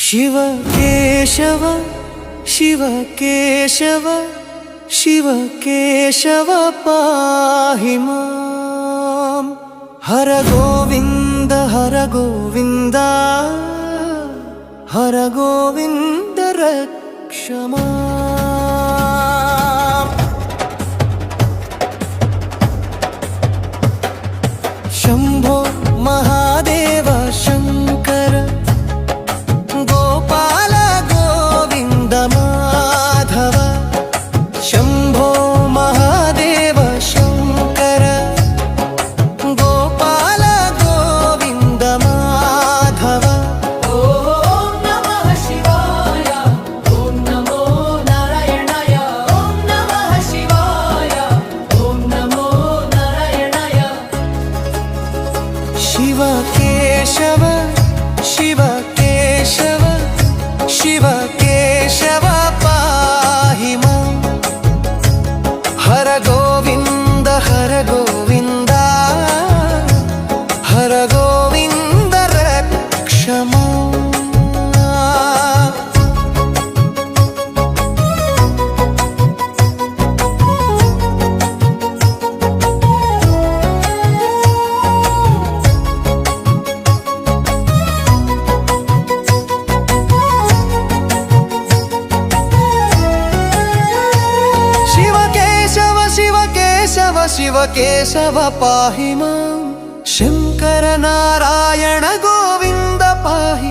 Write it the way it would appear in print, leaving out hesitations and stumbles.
ಶಿವ ಕೇಶವ ಶಿವ ಕೇಶವ ಶಿವ ಕೇಶವ ಪಾಹಿ ಮಾಂ ಹರ ಗೋವಿಂದ ಹರ ಗೋವಿಂದ ಹರ ಗೋವಿಂದ ರಕ್ಷ ಮಾಂ ಶಂಭೋ ಮಹಾದೇವ ಶಂಕರ ಗೋಪಾಲ ಗೋವಿಂದ ಮಾಧವ ಶಂಭೋ ಮಹಾದೇವ ಶಂಕರ ಗೋಪಾಲ ಗೋವಿಂದ ಮಾಧವ ಓಂ ನಮಃ ಶಿವಾಯ ಓಂ ನಮೋ ನಾರಾಯಣಾಯ ಓಂ ನಮಃ ಶಿವಾಯ ಓಂ ನಮೋ ನಾರಾಯಣಾಯ ಶಿವ ಕೇಶವ ಶಿವ ಕೇಶವ ಶಿವ ಕೇಶವ ಪಾಹಿ ಮಾಂ ಹರ ಗೋವಿಂದ ಹರ ಗೋವಿಂದ ಹರ ಗೋವಿಂದ ರಕ್ಷ ಮಾಂ ಶಿವ ಕೇಶವ ಪಾಹಿ ಮಾಂ ಶಂಕರ ನಾರಾಯಣ ಗೋವಿಂದ ಪಾಹಿ